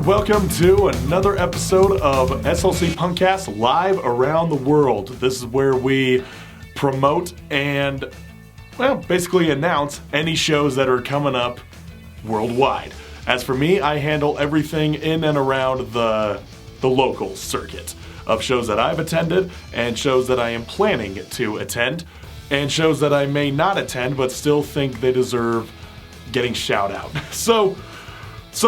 and welcome to another episode of SLC Punkcast live around the world. This is where we promote and, basically announce any shows that are coming up worldwide. As for me, I handle everything in and around the local circuit of shows that I've attended and shows that I am planning to attend and shows that I may not attend but still think they deserve getting shout out. So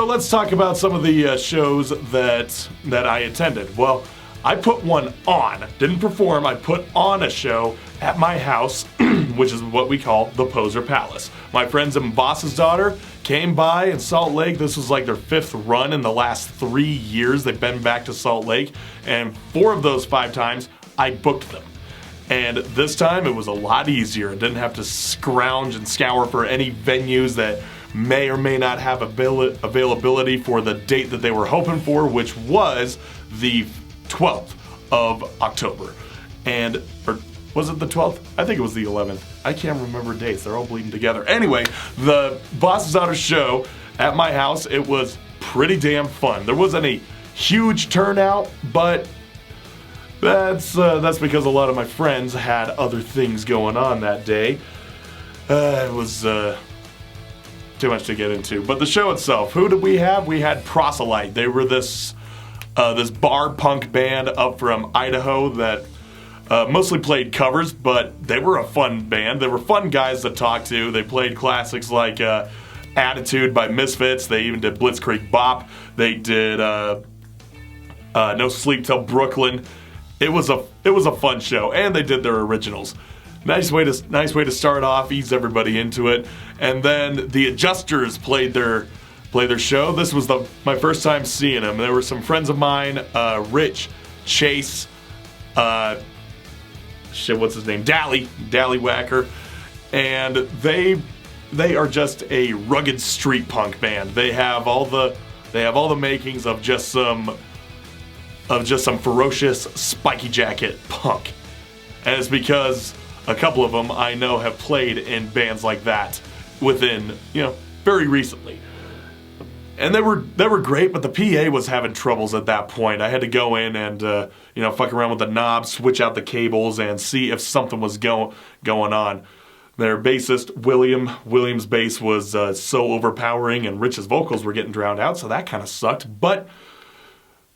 let's talk about some of the shows that I attended. Well, I put one on, didn't perform, I put on a show at my house, which is what we call the Poser Palace. My friends and Boss's Daughter came by in Salt Lake. This was like their 5th run in the last 3 years. They've been back to Salt Lake, and 4 of those 5 times, I booked them. And this time, it was a lot easier. I didn't have to scrounge and scour for any venues that may or may not have availability for the date that they were hoping for, which was the 12th of October. Or was it the 12th? I think it was the 11th. I can't remember dates. They're all bleeding together. Anyway, the Boss's Daughter show at my house, it was pretty damn fun. There wasn't a huge turnout, but that's because a lot of my friends had other things going on that day. It was too much to get into. But the show itself, who did we have? We had Proselyte. They were this bar punk band up from Idaho that mostly played covers, but they were a fun band. They were fun guys to talk to. They played classics like Attitude by Misfits. They even did Blitzkrieg Bop. They did No Sleep Till Brooklyn. It was a fun show, and they did their originals. Nice way to start off, ease everybody into it. And then the Adjusters played their show. This was my first time seeing them. There were some friends of mine, Rich, Chase, what's his name? Dallywhacker, and they are just a rugged street punk band. They have all the makings of just some ferocious spiky jacket punk. And it's because a couple of them I know have played in bands like that within, very recently. And they were great, but the PA was having troubles at that point. I had to go in and, fuck around with the knobs, switch out the cables, and see if something was going on. Their bassist, William's bass was so overpowering, and Rich's vocals were getting drowned out, so that kind of sucked. But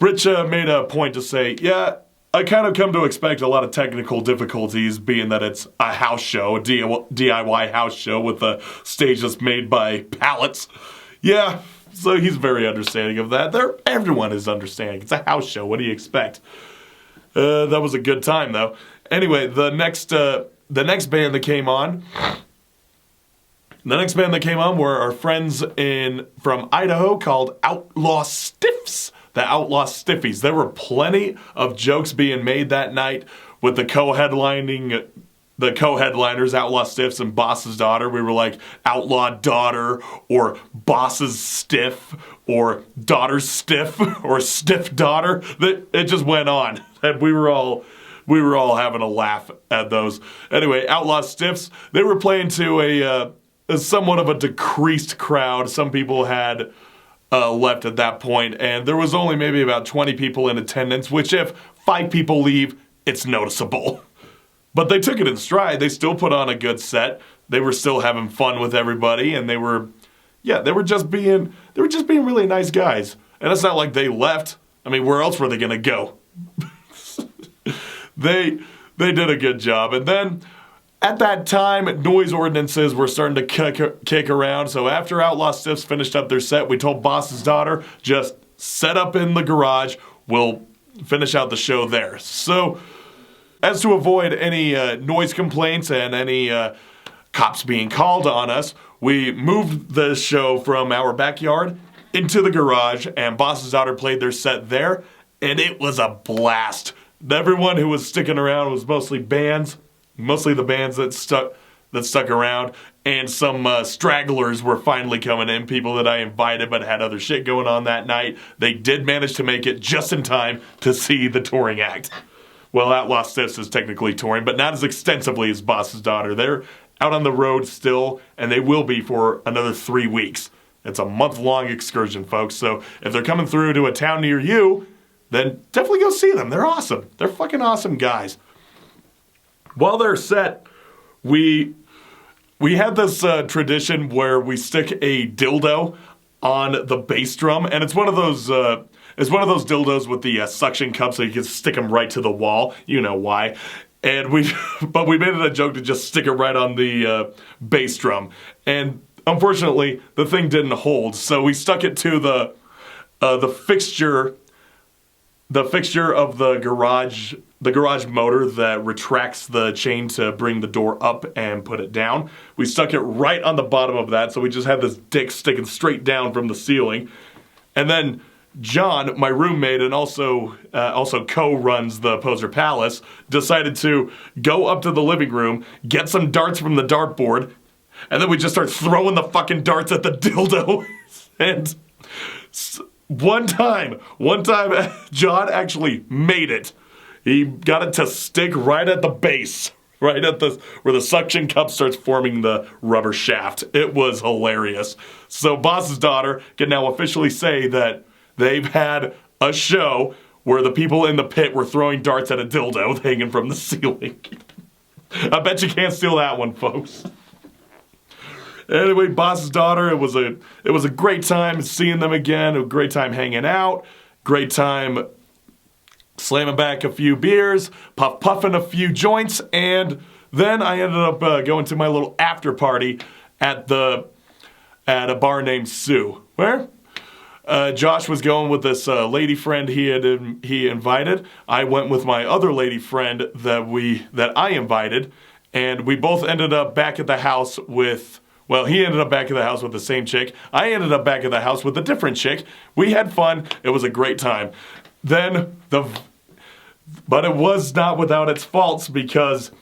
Rich made a point to say, yeah, I kind of come to expect a lot of technical difficulties, being that it's a house show, a DIY house show with a stage that's made by pallets. Yeah, so he's very understanding of that. Everyone is understanding. It's a house show. What do you expect? That was a good time, though. Anyway, the next band that came on. The next band that came on were our friends from Idaho called Outlaw Stiffs. The Outlaw Stiffies. There were plenty of jokes being made that night with the co-headliners, Outlaw Stiffs and Boss's Daughter. We were like Outlaw Daughter or Boss's Stiff or Daughter's Stiff or Stiff Daughter. It just went on. And we were all having a laugh at those. Anyway, Outlaw Stiffs, they were playing to a somewhat of a decreased crowd. Some people had left at that point, and there was only maybe about 20 people in attendance, which if 5 people leave, it's noticeable. But they took it in stride. They still put on a good set. They were still having fun with everybody, and they were just being really nice guys. And it's not like they left. I mean, where else were they going to go? They did a good job. And then at that time, noise ordinances were starting to kick around, so after Outlaw Stiffs finished up their set, we told Boss's Daughter, just set up in the garage, we'll finish out the show there. So, as to avoid any noise complaints and any cops being called on us, we moved the show from our backyard into the garage, and Boss's Daughter played their set there, and it was a blast. Everyone who was sticking around was mostly the bands that stuck around, and some stragglers were finally coming in, people that I invited but had other shit going on that night. They did manage to make it just in time to see the touring act. Well, Outlaw Stiffs is technically touring, but not as extensively as Boss's Daughter. They're out on the road still, and they will be for another 3 weeks. It's a month-long excursion, folks. So if they're coming through to a town near you, then definitely go see them. They're awesome. They're fucking awesome guys. While they're set, we had this tradition where we stick a dildo on the bass drum, and it's one of those dildos with the suction cup, so you can stick them right to the wall. You know why. And but we made it a joke to just stick it right on the bass drum. And unfortunately, the thing didn't hold, so we stuck it to the fixture of the garage motor that retracts the chain to bring the door up and put it down. We stuck it right on the bottom of that, so we just had this dick sticking straight down from the ceiling. And then John, my roommate, and also co-runs the Poser Palace, decided to go up to the living room, get some darts from the dartboard, and then we just start throwing the fucking darts at the dildo. And one time, John actually made it. He got it to stick right at the base, right at where the suction cup starts forming the rubber shaft. It was hilarious. So Boss's daughter can now officially say that they've had a show where the people in the pit were throwing darts at a dildo hanging from the ceiling. I bet you can't steal that one, folks. Anyway, Boss's daughter, it was a great time seeing them again, a great time hanging out, great time slamming back a few beers, puffing a few joints, and then I ended up going to my little after party at a bar named Sue, where Josh was going with this lady friend he invited. I went with my other lady friend that I invited, and we both ended up back at the house with. Well, he ended up back at the house with the same chick. I ended up back at the house with a different chick. We had fun. It was a great time. But it was not without its faults because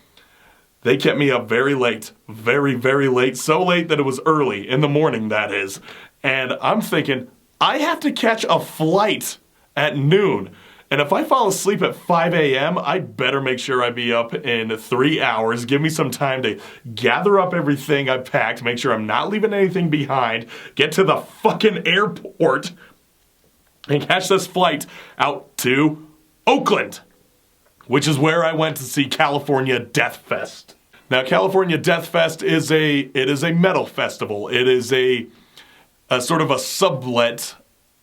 they kept me up very late. Very, very late. So late that it was early in the morning, that is. And I'm thinking, I have to catch a flight at noon. And if I fall asleep at 5 a.m., I better make sure I be up in 3 hours. Give me some time to gather up everything I packed, make sure I'm not leaving anything behind, get to the fucking airport, and catch this flight out to Oakland, which is where I went to see California Death Fest. Now, California Death Fest is a metal festival. It is a sort of a sublet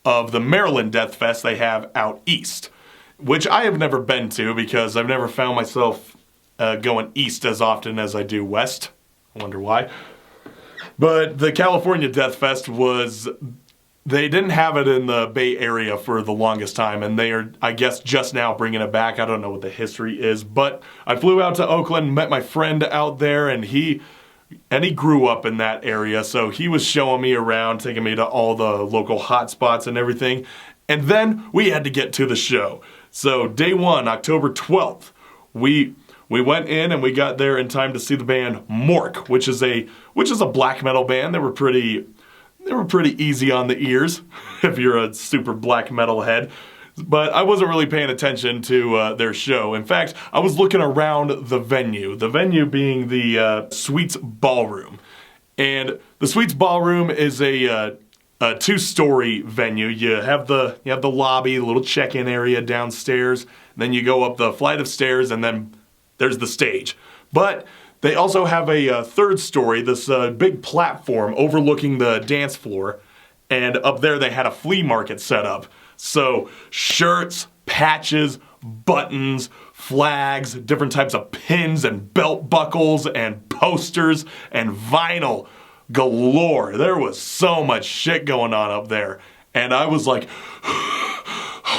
of the Maryland Death Fest they have out east, which I have never been to because I've never found myself going east as often as I do west. I wonder why. But the California Death Fest they didn't have it in the Bay Area for the longest time, and they are, I guess, just now bringing it back. I don't know what the history is, but I flew out to Oakland, met my friend out there, and he grew up in that area, so he was showing me around, taking me to all the local hot spots and everything. And then we had to get to the show. So day one, October 12th, we went in and we got there in time to see the band Mork, which is a black metal band. They were pretty easy on the ears if you're a super black metal head. But I wasn't really paying attention to their show. In fact, I was looking around the venue being the Sweets Ballroom. And the Sweets Ballroom is a two-story venue. You have the lobby, the little check-in area downstairs, then you go up the flight of stairs, and then there's the stage. But they also have a third story, this big platform overlooking the dance floor, and up there they had a flea market set up. So shirts, patches, buttons, flags, different types of pins and belt buckles and posters and vinyl galore. There was so much shit going on up there. And I was like,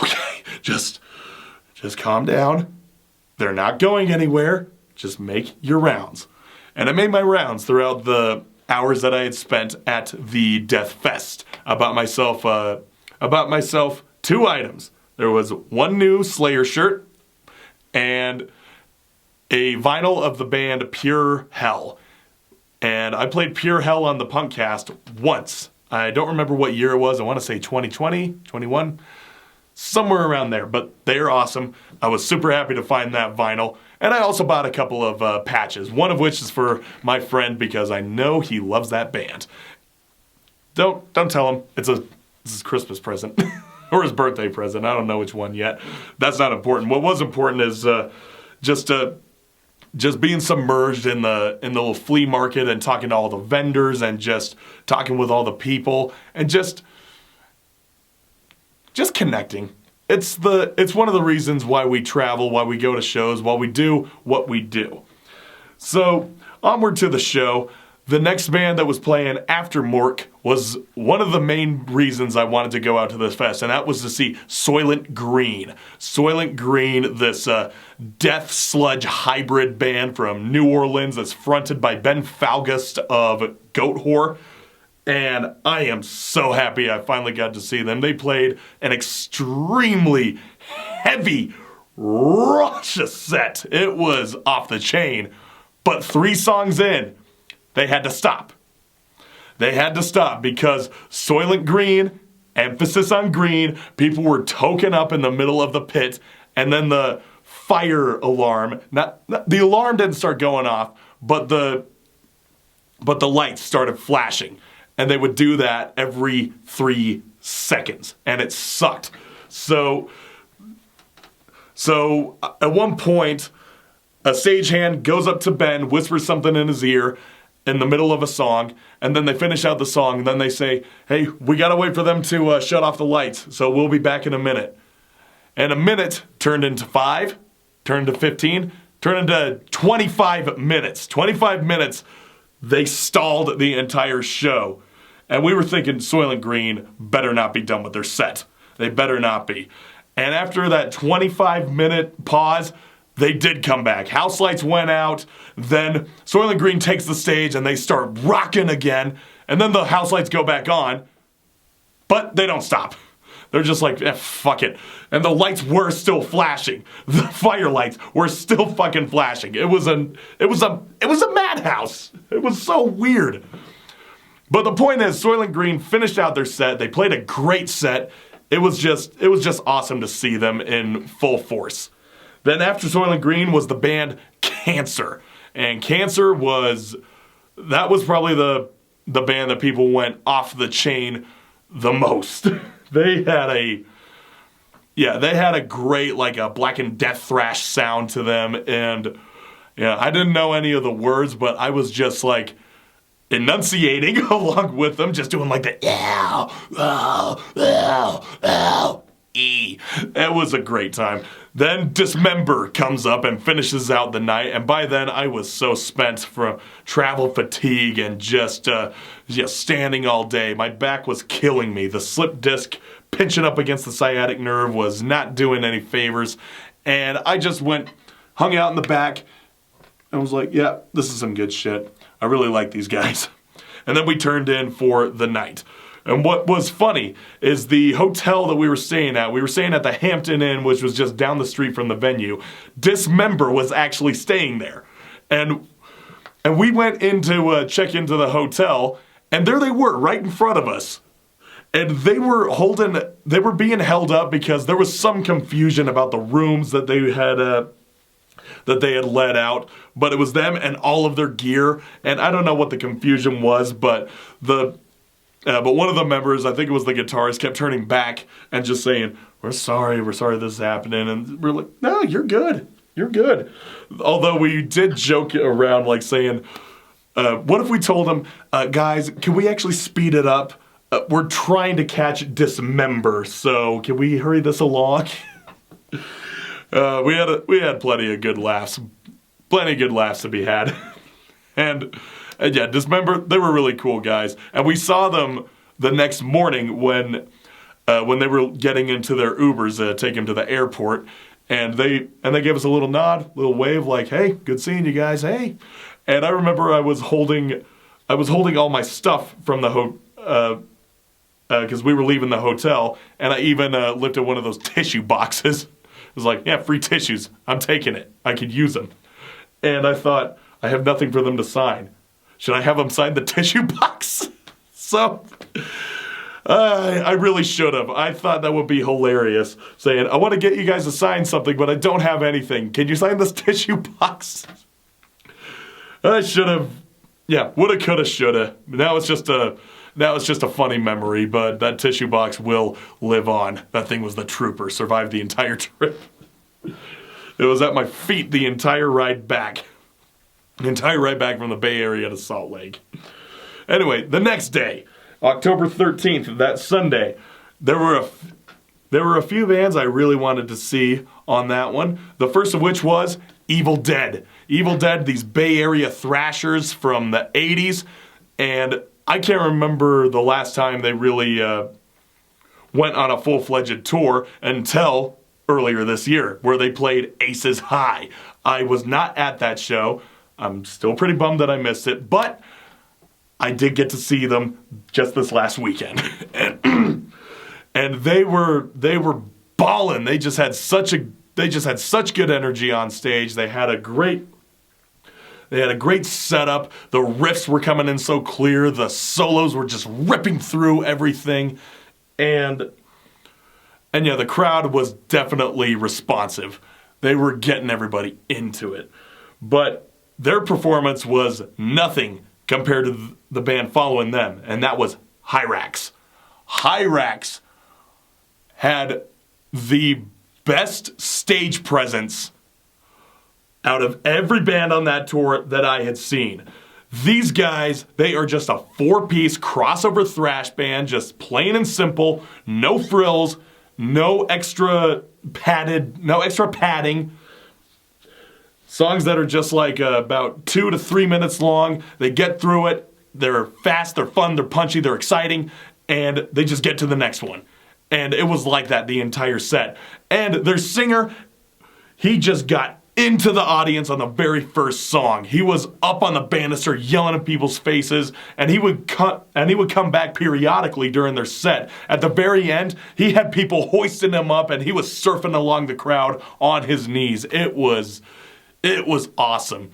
okay, just calm down. They're not going anywhere. Just make your rounds. And I made my rounds throughout the hours that I had spent at the Death Fest. I bought myself 2 items. There was one new Slayer shirt and a vinyl of the band Pure Hell. And I played Pure Hell on the Punkcast once. I don't remember what year it was. I want to say 2020, 21, somewhere around there. But they're awesome. I was super happy to find that vinyl. And I also bought a couple of patches, one of which is for my friend because I know he loves that band. Don't tell him it's his Christmas present or his birthday present. I don't know which one yet. That's not important. What was important is just being submerged in the little flea market and talking to all the vendors and just talking with all the people and just connecting. It's one of the reasons why we travel, why we go to shows, why we do what we do. So, onward to the show. The next band that was playing after Mork was one of the main reasons I wanted to go out to this fest, and that was to see Soylent Green. Soylent Green, this death sludge hybrid band from New Orleans that's fronted by Ben Falgust of Goat Whore. And I am so happy I finally got to see them. They played an extremely heavy, raucous set. It was off the chain. But 3 songs in, they had to stop. They had to stop because Soylent Green, emphasis on green, people were token up in the middle of the pit, and then the fire alarm, the alarm didn't start going off, but the lights started flashing. And they would do that every 3 seconds, and it sucked. So at one point, a stagehand goes up to Ben, whispers something in his ear in the middle of a song, and then they finish out the song, and then they say, hey, we gotta wait for them to shut off the lights, so we'll be back in a minute. And a minute turned into 5, turned to 15, turned into 25 minutes. 25 minutes, they stalled the entire show. And we were thinking Soylent Green better not be done with their set. They better not be. And after that 25-minute pause, they did come back. House lights went out. Then Soylent Green takes the stage and they start rocking again. And then the house lights go back on. But they don't stop. They're just like, fuck it. And the lights were still flashing. The fire lights were still fucking flashing. It was a madhouse. It was so weird. But the point is, Soylent Green finished out their set. They played a great set. It was just awesome to see them in full force. Then after Soylent Green was the band Cancer. And Cancer was probably the band that people went off the chain the most. They had a great, like a Black and Death thrash sound to them. And yeah, I didn't know any of the words, but I was just like enunciating along with them, just doing like the ow, ow, ow, ow, e. It was a great time. Then Dismember comes up and finishes out the night, and by then I was so spent from travel fatigue and just standing all day. My back was killing me. The slip disc pinching up against the sciatic nerve was not doing any favors, and I just hung out in the back, and was like, yeah, this is some good shit. I really like these guys. And then we turned in for the night. And what was funny is the hotel that we were staying at the Hampton Inn, which was just down the street from the venue. Dismember was actually staying there. And we went in to check into the hotel, and there they were, right in front of us. And they were being held up because there was some confusion about the rooms that they had let out, but it was them and all of their gear, and I don't know what the confusion was, but one of the members, I think it was the guitarist, kept turning back and just saying, we're sorry this is happening, and we're like, no, you're good. Although we did joke around, like saying, what if we told them, guys, can we actually speed it up? We're trying to catch Dismember, so can we hurry this along? We had plenty of good laughs to be had, and yeah, Dismember, they were really cool guys, and we saw them the next morning when they were getting into their Ubers to take them to the airport, and they gave us a little nod, little wave, like, hey, good seeing you guys, hey, and I remember I was holding all my stuff from the because we were leaving the hotel, and I even lifted one of those tissue boxes. It was like, yeah, free tissues. I'm taking it. I could use them. And I thought, I have nothing for them to sign. Should I have them sign the tissue box? So, I really should have. I thought that would be hilarious. Saying, I want to get you guys to sign something, but I don't have anything. Can you sign this tissue box? I should have. Yeah, woulda, coulda, shoulda. Now it's just that was just a funny memory, but that tissue box will live on. That thing was the trooper, survived the entire trip. It was at my feet the entire ride back. The entire ride back from the Bay Area to Salt Lake. Anyway, the next day, October 13th, that Sunday, there were a few bands I really wanted to see on that one. The first of which was Evil Dead. Evil Dead, these Bay Area thrashers from the 80s. And I can't remember the last time they really went on a full-fledged tour until earlier this year, where they played Aces High. I was not at that show. I'm still pretty bummed that I missed it, but I did get to see them just this last weekend. and they were balling. They just had such good energy on stage. They had a great setup. The riffs were coming in so clear. The solos were just ripping through everything. And yeah, the crowd was definitely responsive. They were getting everybody into it. But their performance was nothing compared to the band following them, and that was Hyrax. Hyrax had the best stage presence out of every band on that tour that I had seen. These guys, they are just a 4-piece crossover thrash band, just plain and simple, no frills, no extra padding. Songs that are just like about 2 to 3 minutes long. They get through it. They're fast, they're fun, they're punchy, they're exciting, and they just get to the next one. And it was like that the entire set. And their singer, he just got into the audience on the very first song. He was up on the banister yelling at people's faces, and he would come back periodically during their set. At the very end, he had people hoisting him up, and he was surfing along the crowd on his knees. It was awesome.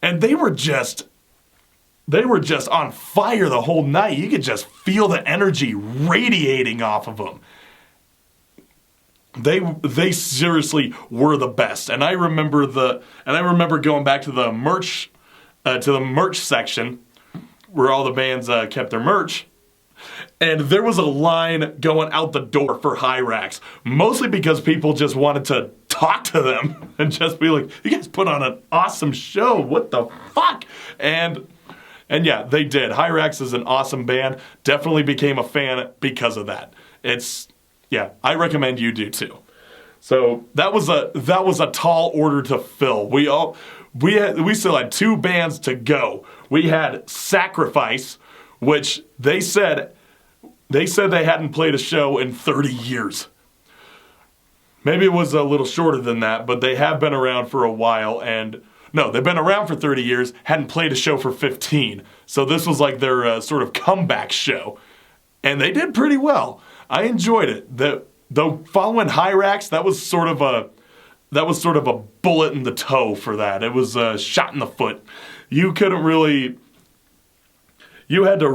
And they were just on fire the whole night. You could just feel the energy radiating off of them. They seriously were the best. And I remember going back to the merch section where all the bands kept their merch. And there was a line going out the door for Hyrax, mostly because people just wanted to talk to them and just be like, "You guys put on an awesome show. What the fuck?" And yeah, they did. Hyrax is an awesome band. Definitely became a fan because of that. I recommend you do too. So that was a tall order to fill. We still had 2 bands to go. We had Sacrifice, which they said they hadn't played a show in 30 years. Maybe it was a little shorter than that, but they have been around for a while. And no, they've been around for 30 years, hadn't played a show for 15. So this was like their sort of comeback show. And they did pretty well. I enjoyed it. Though following Hyrax, that was sort of a bullet in the toe for that. It was a shot in the foot. You either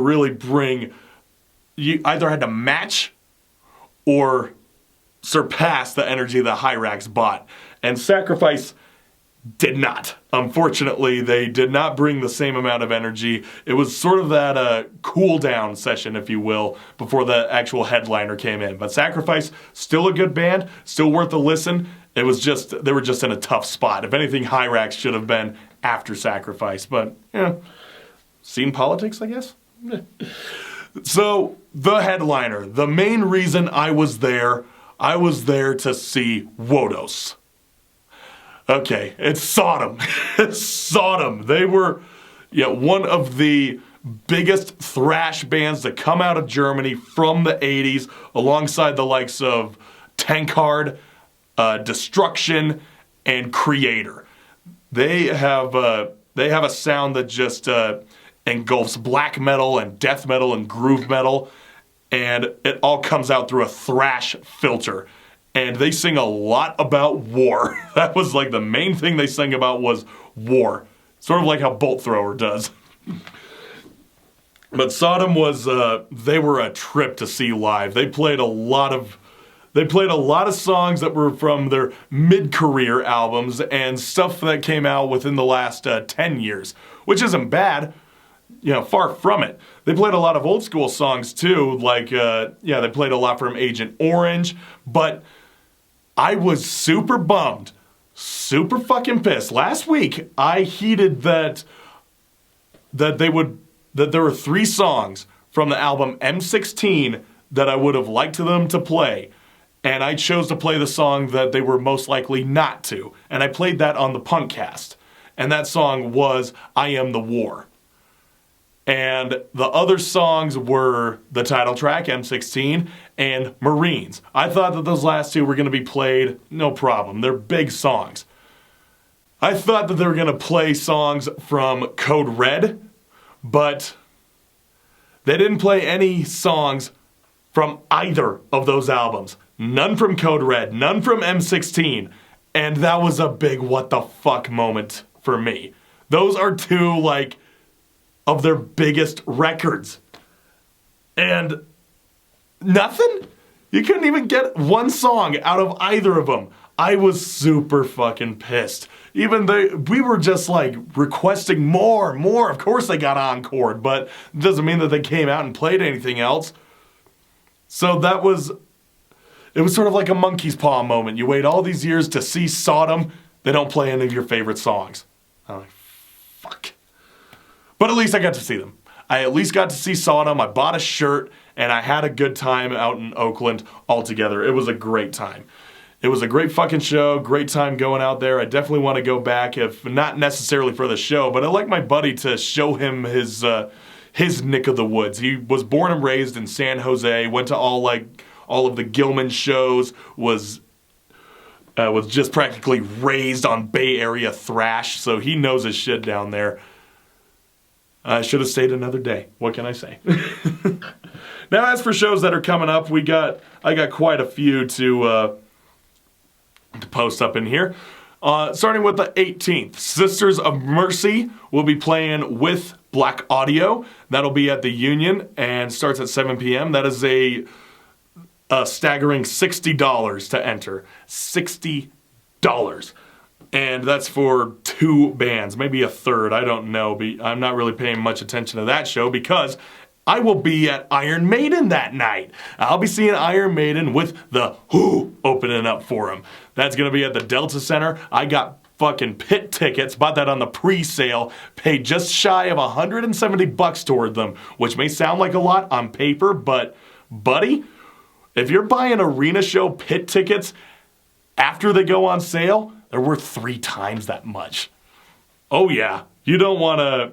had to match or surpass the energy that Hyrax brought. And Sacrifice did not. Unfortunately, they did not bring the same amount of energy. It was sort of that cool down session, if you will, before the actual headliner came in. But Sacrifice, still a good band, still worth a listen. They were just in a tough spot. If anything, Hyrax should have been after Sacrifice. But, scene politics, I guess? So, the headliner. The main reason I was there to see Wodos. Okay, it's Sodom. It's Sodom. They were one of the biggest thrash bands to come out of Germany from the 80s, alongside the likes of Tankard, Destruction, and Creator. They have a sound that just engulfs black metal and death metal and groove metal, and it all comes out through a thrash filter. And they sing a lot about war. That was like the main thing they sang about was war. Sort of like how Bolt Thrower does. But Sodom they were a trip to see live. They played a lot of songs that were from their mid-career albums and stuff that came out within the last 10 years, which isn't bad. far from it. They played a lot of old school songs too, like, they played a lot from Agent Orange, but I was super bummed, super fucking pissed. Last week, I heeded that there were 3 songs from the album M16 that I would have liked them to play. And I chose to play the song that they were most likely not to. And I played that on the Punkcast. And that song was I Am the War. And the other songs were the title track, M16, and Marines. I thought that those last 2 were going to be played, no problem. They're big songs. I thought that they were going to play songs from Code Red, but they didn't play any songs from either of those albums. None from Code Red, none from M16. And that was a big what the fuck moment for me. Those are 2, of their biggest records. And nothing? You couldn't even get one song out of either of them. I was super fucking pissed. We were just requesting more. Of course they got encored, but it doesn't mean that they came out and played anything else. So it was sort of like a monkey's paw moment. You wait all these years to see Sodom, they don't play any of your favorite songs. I'm like, fuck. But at least I got to see them. I at least got to see Sodom. I bought a shirt, and I had a good time out in Oakland altogether. It was a great time. It was a great fucking show, great time going out there. I definitely want to go back, if not necessarily for the show, but I'd like my buddy to show him his neck of the woods. He was born and raised in San Jose, went to all of the Gilman shows, was just practically raised on Bay Area thrash, so he knows his shit down there. I should have stayed another day. What can I say? Now, as for shows that are coming up, I got quite a few to post up in here. Starting with the 18th, Sisters of Mercy will be playing with Black Audio. That'll be at the Union and starts at 7 p.m. That is a staggering $60 to enter. $60. And that's for 2 bands, maybe a third, I don't know. I'm not really paying much attention to that show because I will be at Iron Maiden that night. I'll be seeing Iron Maiden with the Who opening up for them. That's going to be at the Delta Center. I got fucking pit tickets, bought that on the pre-sale, paid just shy of $170 toward them, which may sound like a lot on paper, but buddy, if you're buying arena show pit tickets after they go on sale, they're worth 3 times that much. Oh yeah, you don't want to...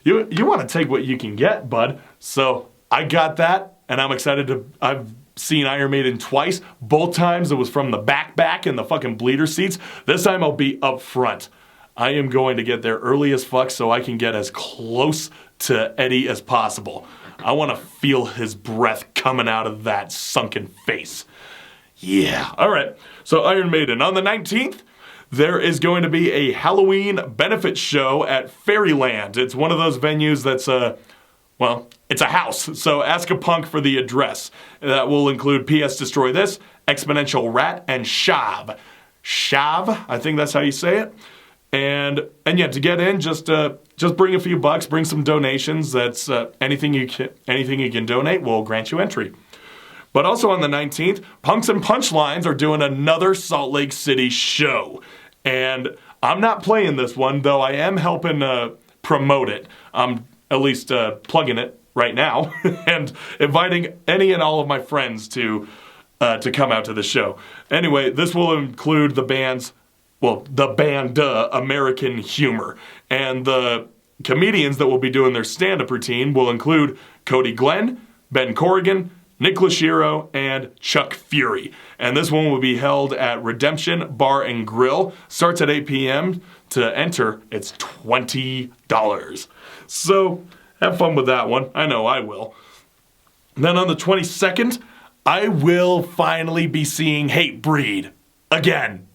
You want to take what you can get, bud. So I got that, and I'm excited to... I've seen Iron Maiden twice. Both times it was from the back in the fucking bleeder seats. This time I'll be up front. I am going to get there early as fuck so I can get as close to Eddie as possible. I want to feel his breath coming out of that sunken face. Yeah, all right. So Iron Maiden. On the 19th, there is going to be a Halloween benefit show at Fairyland. It's one of those venues that's it's a house. So ask a punk for the address. That will include PS Destroy This, Exponential Rat, and Shav. Shav, I think that's how you say it. And yeah, to get in, just bring a few bucks, bring some donations. That's anything you can donate will grant you entry. But also on the 19th, Punks and Punchlines are doing another Salt Lake City show. And I'm not playing this one, though I am helping promote it. I'm at least plugging it right now and inviting any and all of my friends to come out to the show. Anyway, this will include the band American Humor. And the comedians that will be doing their stand-up routine will include Cody Glenn, Ben Corrigan, Nick Lashiro, and Chuck Fury. And this one will be held at Redemption Bar and Grill. Starts at 8 p.m. To enter, it's $20. So have fun with that one. I know I will. Then on the 22nd, I will finally be seeing Hatebreed again.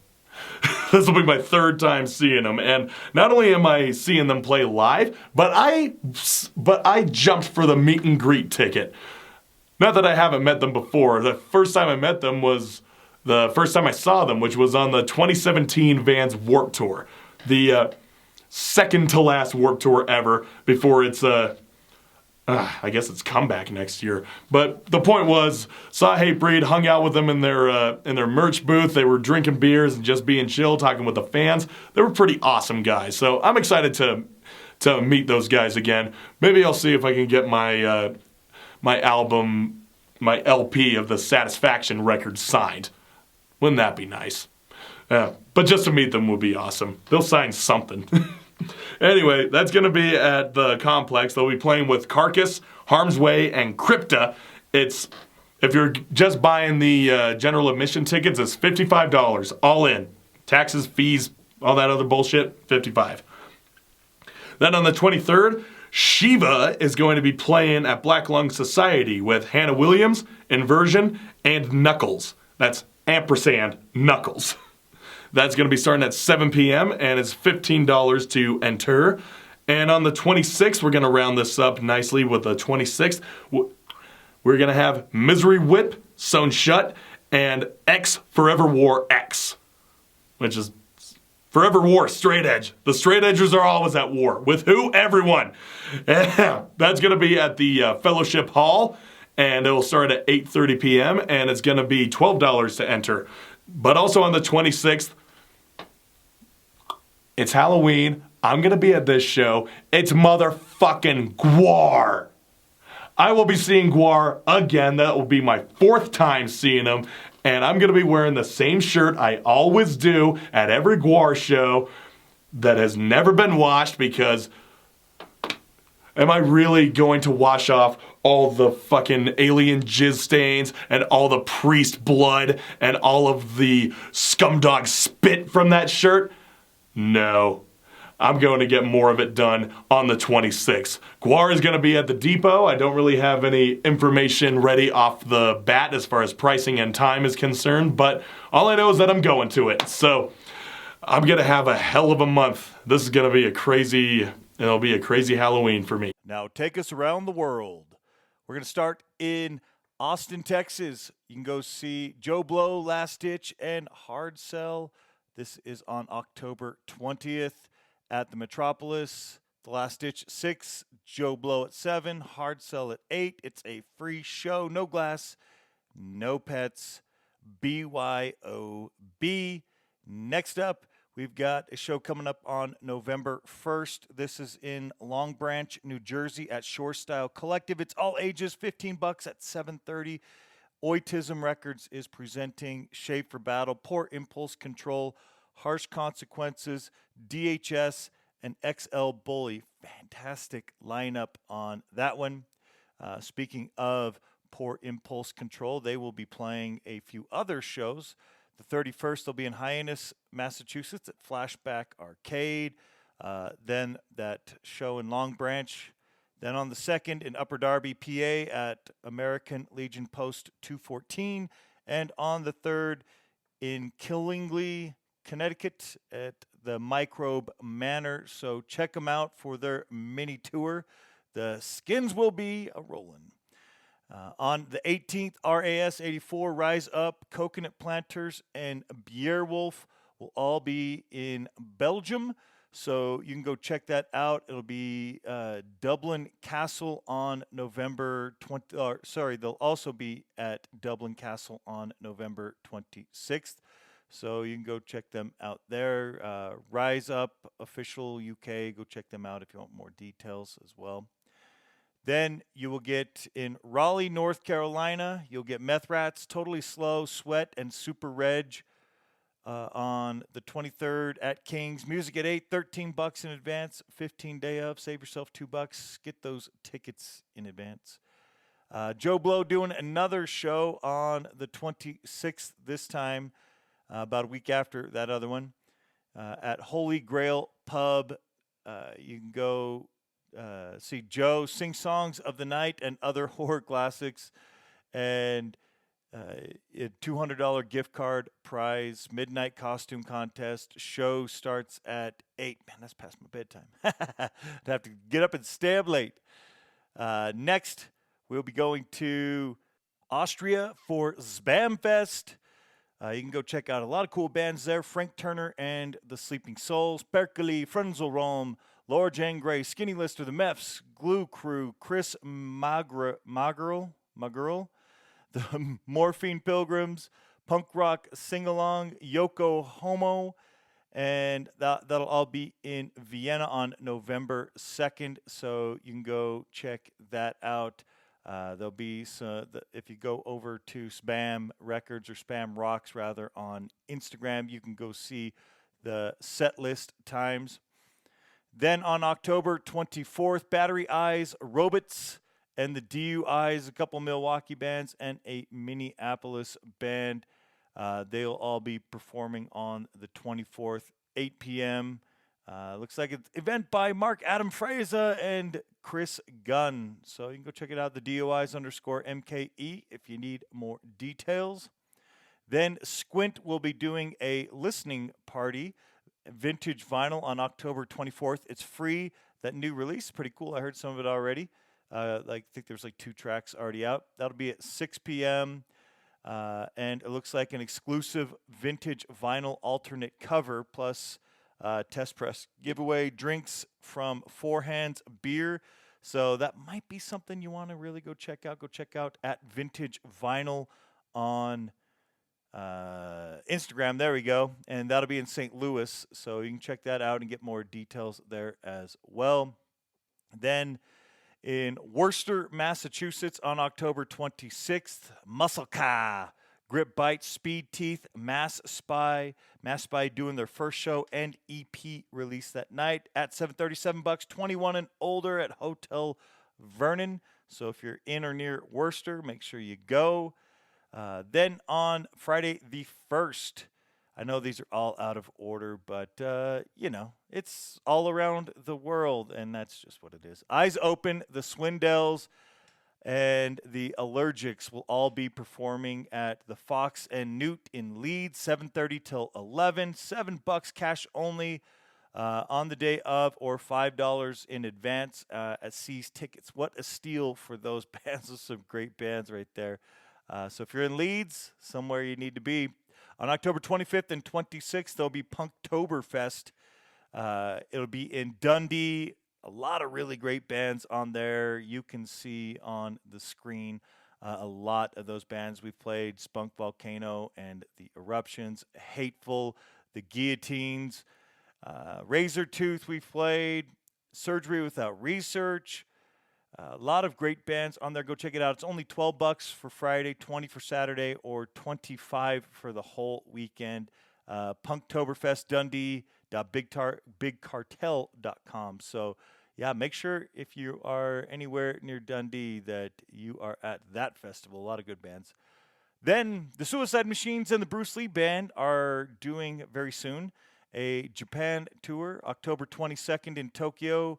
This will be my 3rd time seeing them, and not only am I seeing them play live, but I jumped for the meet and greet ticket. Not that I haven't met them before. The first time I met them was the first time I saw them, which was on the 2017 Vans Warped Tour. The second to last Warped Tour ever before it's I guess it's comeback next year. But the point was, saw Hatebreed, hung out with them in their merch booth. They were drinking beers and just being chill, talking with the fans. They were pretty awesome guys. So I'm excited to meet those guys again. Maybe I'll see if I can get my my album, my LP of the Satisfaction record signed. Wouldn't that be nice? But just to meet them would be awesome. They'll sign something. Anyway, that's going to be at the Complex. They'll be playing with Carcass, Harm's Way, and Crypta. If you're just buying the general admission tickets, it's $55 all in. Taxes, fees, all that other bullshit, $55. Then on the 23rd, Shiva is going to be playing at Black Lung Society with Hannah Williams, Inversion, and Knuckles. That's ampersand Knuckles. That's going to be starting at 7 p.m. and it's $15 to enter. And on the 26th, we're going to round this up nicely with the 26th. We're going to have Misery Whip, Sewn Shut, and X Forever War X, which is Forever War Straight Edge. The Straight Edgers are always at war. With who? Everyone. That's going to be at the Fellowship Hall, and it'll start at 8:30 p.m. and it's going to be $12 to enter. But also on the 26th, it's Halloween. I'm going to be at this show. It's motherfucking Gwar. I will be seeing Gwar again. That will be my 4th time seeing him. And I'm going to be wearing the same shirt I always do at every Gwar show that has never been washed because am I really going to wash off all the fucking alien jizz stains and all the priest blood and all of the scumdog spit from that shirt? No. I'm going to get more of it done on the 26th. Gwar is going to be at the depot. I don't really have any information ready off the bat as far as pricing and time is concerned, but all I know is that I'm going to it. So I'm going to have a hell of a month. This is going to be it'll be a crazy Halloween for me. Now take us around the world. We're going to start in Austin, Texas. You can go see Joe Blow, Last Ditch, and Hard Sell. This is on October 20th at the Metropolis. The Last Ditch 6, Joe Blow at 7, Hard Sell at 8. It's a free show. No glass, no pets. BYOB. Next up, we've got a show coming up on November 1st. This is in Long Branch, New Jersey at Shore Style Collective. It's all ages, $15 at 7:30. Oitism Records is presenting Shape for Battle, Poor Impulse Control, Harsh Consequences, DHS, and XL Bully. Fantastic lineup on that one. Speaking of Poor Impulse Control, they will be playing a few other shows. The 31st, they'll be in Hyannis, Massachusetts at Flashback Arcade. Then that show in Long Branch. Then on the 2nd in Upper Darby, PA at American Legion Post 214. And on the 3rd in Killingly, Connecticut at the Microbe Manor. So check them out for their mini tour. The skins will be a-rolling. On the 18th, RAS 84, Rise Up, Coconut Planters, and Beerwolf will all be in Belgium. So you can go check that out. It'll be Dublin Castle on November 20. They'll also be at Dublin Castle on November 26th. So you can go check them out there. Rise Up, official UK. Go check them out if you want more details as well. Then you will get in Raleigh, North Carolina, you'll get Meth Rats, Totally Slow, Sweat, and Super Reg on the 23rd at King's. Music at 8, $13 in advance, 15 day of. Save yourself $2. Get those tickets in advance. Joe Blow doing another show on the 26th this time, about a week after that other one, at Holy Grail Pub. You can go see Joe sing songs of the night and other horror classics, and a $200 gift card prize, midnight costume contest. Show starts at 8. Man, that's past my bedtime. I'd have to get up and stay up late. Next, we'll be going to Austria for Spamfest. You can go check out a lot of cool bands there. Frank Turner and the Sleeping Souls, Berkeley, Frenzelrom, Laura Jane Gray, Skinny Lister, the Meffs, Glue Crew, Chris Magerl, the Morphine Pilgrims, Punk Rock Sing-Along, Yoko Homo, and that'll all be in Vienna on November 2nd, so you can go check that out. There'll be if you go over to Spam Records or Spam Rocks rather on Instagram, you can go see the set list times. Then on October 24th, Battery Eyes, Robots, and the DUIs, a couple Milwaukee bands, and a Minneapolis band. They'll all be performing on the 24th, 8 p.m. Looks like an event by Mark Adam Fraser and Chris Gunn. So you can go check it out, the DUIs_MKE, if you need more details. Then Squint will be doing a listening party, vintage vinyl, on October 24th. It's free. That new release, pretty cool. I heard some of it already. I think there's like 2 tracks already out. That'll be at 6 p.m. And it looks like an exclusive vintage vinyl alternate cover plus test press giveaway, drinks from Four Hands Beer. So that might be something you want to really go check out. Go check out at Vintage Vinyl on Instagram. There we go. And that'll be in St. Louis. So you can check that out and get more details there as well. Then in Worcester, Massachusetts on October 26th, Muscle Car, Grip Bite, Speed Teeth, Mass Spy doing their first show and EP release that night at $737, 21 and older at Hotel Vernon. So if you're in or near Worcester, make sure you go. Then on Friday the 1st, I know these are all out of order, but, it's all around the world, and that's just what it is. Eyes Open, the Swindells, and the Allergics will all be performing at the Fox and Newt in Leeds, 7:30 till 11, $7 cash only on the day of, or $5 in advance at C's Tickets. What a steal for those bands. Those are some great bands right there. So if you're in Leeds, somewhere you need to be. On October 25th and 26th, there'll be Punktoberfest. It'll be in Dundee. A lot of really great bands on there. You can see on the screen a lot of those bands we've played: Spunk Volcano and the Eruptions, Hateful, the Guillotines, Razortooth we've played, Surgery Without Research. A lot of great bands on there. Go check it out. It's only $12 for Friday, $20 for Saturday, or $25 for the whole weekend. Punktoberfest Dundee.bigcartel.com. So, yeah, make sure if you are anywhere near Dundee that you are at that festival. A lot of good bands. Then the Suicide Machines and the Bruce Lee Band are doing very soon a Japan tour, October 22nd in Tokyo.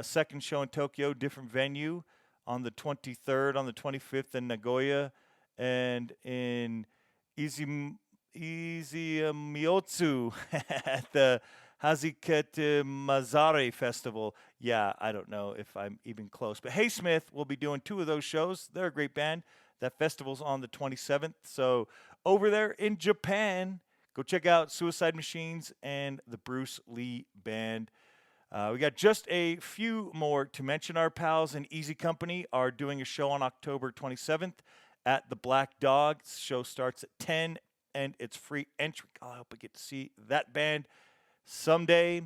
Second show in Tokyo, different venue, on the 23rd, on the 25th in Nagoya, and in Izumiotsu at the Hazikete Mazare Festival. Yeah, I don't know if I'm even close. But Hey Smith will be doing 2 of those shows. They're a great band. That festival's on the 27th. So over there in Japan, go check out Suicide Machines and the Bruce Lee Band. We got just a few more to mention. Our pals in Easy Company are doing a show on October 27th at the Black Dog. The show starts at 10, and it's free entry. I hope I get to see that band someday.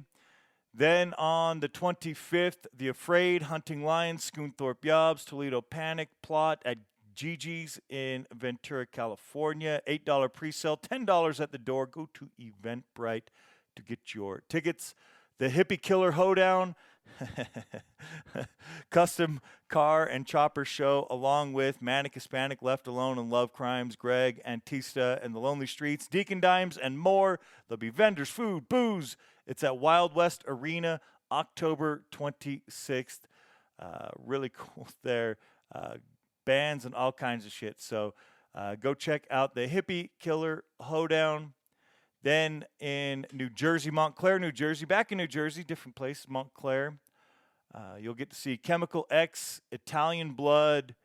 Then on the 25th, The Afraid, Hunting Lions, Schoonthorpe Yobs, Toledo Panic, Plot at Gigi's in Ventura, California. $8 pre-sale, $10 at the door. Go to Eventbrite to get your tickets. The Hippie Killer Hoedown, Custom Car and Chopper Show, along with Manic Hispanic, Left Alone, and Love Crimes, Greg, Antista, and The Lonely Streets, Deacon Dimes, and more. There'll be vendors, food, booze. It's at Wild West Arena, October 26th. Really cool there. Bands and all kinds of shit. So go check out the Hippie Killer Hoedown. Then in New Jersey, Montclair, New Jersey, back in New Jersey, different place, Montclair, you'll get to see Chemical X, Italian Blood,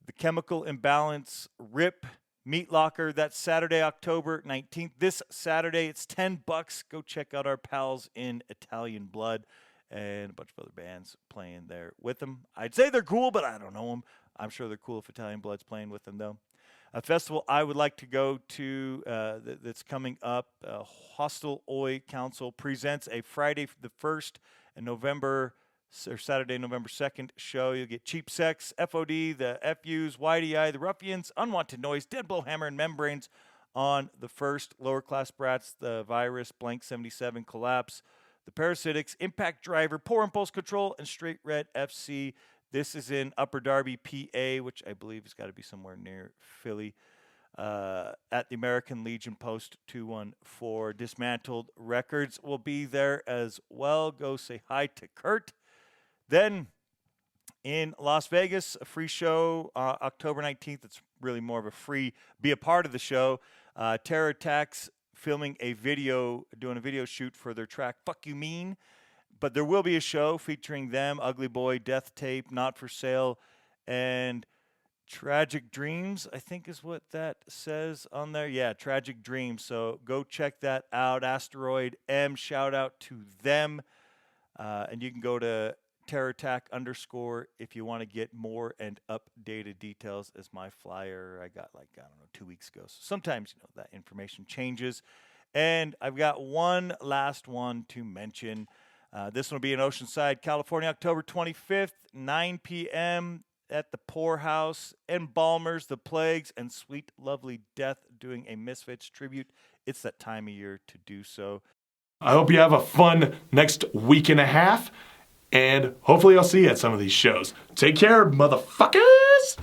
The Chemical Imbalance, RIP, Meat Locker. That's Saturday, October 19th. This Saturday, it's $10. Go check out our pals in Italian Blood and a bunch of other bands playing there with them. I'd say they're cool, but I don't know them. I'm sure they're cool if Italian Blood's playing with them, though. A festival I would like to go to that's coming up, Hostel Oi Council presents a Friday the 1st and Saturday, November 2nd show. You'll get Cheap Sex, FOD, the FUs, YDI, the Ruffians, Unwanted Noise, Dead Blowhammer, and Membranes on the 1st. Lower Class Brats, the Virus, Blank 77, Collapse, the Parasitics, Impact Driver, Poor Impulse Control, and Straight Red FC. This is in Upper Darby, PA, which I believe has got to be somewhere near Philly, at the American Legion Post 214. Dismantled Records will be there as well. Go say hi to Kurt. Then in Las Vegas, a free show, October 19th. It's really more of a free, be a part of the show. Terror Attacks doing a video shoot for their track, Fuck You Mean. But there will be a show featuring them, Ugly Boy, Death Tape, Not For Sale, and Tragic Dreams, I think is what that says on there. Yeah, Tragic Dreams. So go check that out. Asteroid M, shout out to them. And you can go to terrorattack_ if you want to get more and updated details as my flyer I got 2 weeks ago. So sometimes, that information changes. And I've got one last one to mention. This one will be in Oceanside, California, October 25th, 9 p.m. at the Poorhouse. Embalmers, The Plagues, and Sweet Lovely Death doing a Misfits tribute. It's that time of year to do so. I hope you have a fun next week and a half, and hopefully I'll see you at some of these shows. Take care, motherfuckers!